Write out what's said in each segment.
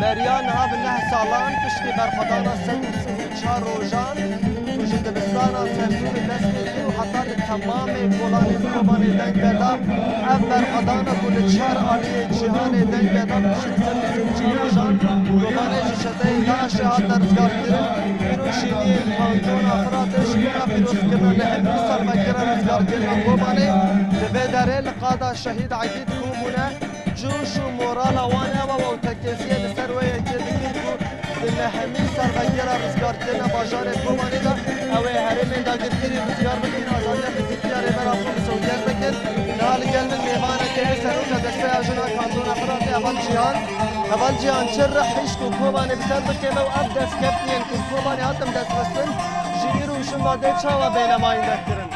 بریان ها به 9 سالان پشتی برخدانا 134 روزان وجود دبستانا سرزور دست بگیر و حتی تمام بولانی کوبانی دنگ بدا اب برخدانا کل 4 آلی جهان دنگ بدا پشت 134 روزان کوبانی جشته داعش ها درزگار کرن پیروشینی پانتون افرادش کنا پیروز کرن لحبی سال مگرن رزگار کرن کوبانی دبیداره لقادا شهید عدید کومونه جوش و مورال وانه و تکیزیه لسر ویه که دکید کو دل همی سر بگیره رزگار کرن باجار کومانی دا اوه هرمین دا گرگیری رزگار بگیر آزادی فیزیکیاری برافون سوگیر بکر نال گلن میوانه که سروکا دسته آجنا کانتون افراتی اول جهان چر رحیش کو کومانی بسر بکیمه و اب دست کفتین کو کومانی هاتم دست بستن جگیر وشن باده چاوا بینماین دکرن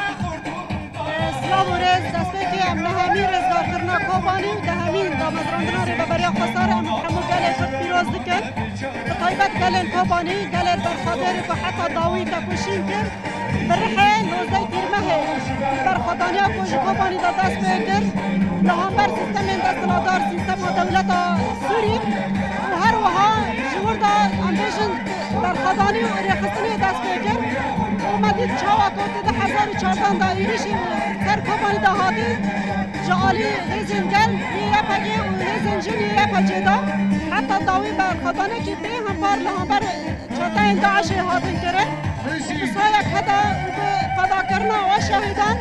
سلام و رز دست بکی ام نهمی رزگار کرنا کوبانی و دهمین دامزراندنا ری ببریا خساره ام محمود گله خود پیروز دکن بطایبت گلن کوبانی گله برخادر که حتی داوی که کشین کر برحه نوزده تیرمه برخادانیا کش کوبانی دا دست بکر لهامبر سیستم دستلادار سیستم دولت سوری و هر وها جور دا امبیشن برخادانی و ریخستنی دست بکر اومدید چاوا کوتی ده 1400 دا ایریشی در کوبانی دا هاتی جالی هزین گل نیره پگی و هزین جی نیره پجی دا حتی داوی برخادانه که بی همبار لهامبر چاته داعشی هاتین کره بسایه کدا فدا کرنا و شهیدان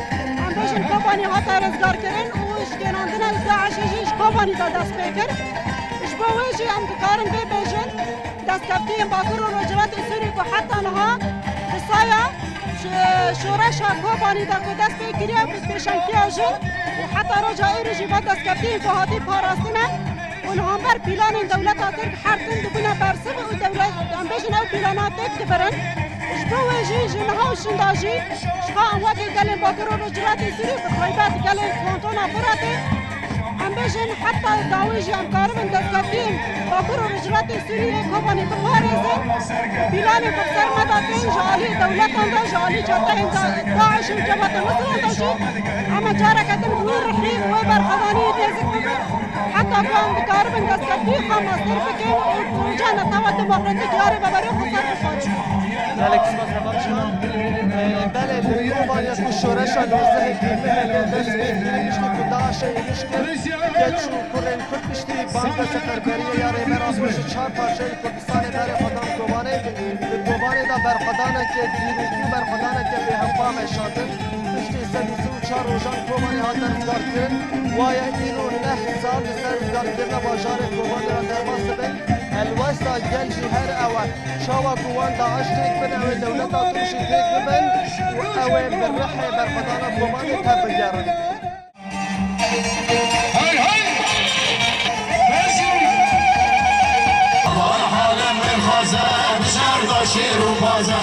امبیشن کوبانی هاتا رزگار کرن و اشگیناندن داعشی جیش کوبانی دا دست بکر اشباویجی هم دکارن بی بیجن دست کفتیم باکر و رجلات سوری که حتی نها بسایه شورش کوبانی دا که دست بکری و پیشنکی آجن و حتی رجایی رجی با دست کفتیم که هاتی پاراستنه و نهامبر پیلان دولت آتر حرکن دبنا برسه و دولت امبیشن او پیلانات تک دبرن اشباویجی جنها و شنداجی شخا امواتی گلن باکر و رجلات سوری بخوایبات گلن کانتون افراتی امبیشن حتی داویجی امکارمن دست کفتیم باکر و رجلات سوری کوبانی بخوارزن پیلان بخسر مداتین جالی دولت آندا جالی جاته داعش و جماعت مصر آنداشی اما جارا کتن بور رحی و برخدانی دیزک ببر حتی قوام دکارمن دست کفتیم خماستر بکن و جانا تاوت دماغرندی جاری ببری خسر بخوش ملك سباس رفاقشان بله بالكوبان يكون شورشا نوزده كلمه دست بيكري مشتي كداعش يمشكل كتشو كورين كل مشتي بانكا سفربريه ياري براس مش چهار پارچه کردستان داره خدان کوبانه کوبانه دا برخدانه که دیروکی برخدانه که به همپام شاطر مشتي 134 روزان کوبانه ها درزگار کرد وایا اینو 9 سال درزگار کرد باجار کوبانه را درباس بین الوسطى جلجي هر أول شوا كوان داعش تيك من أول دولة تمشي تيك من وأول بالرحي برخدانة كوماني تبجرن هاي هاي حالا من خازه بشار داشیر و بازه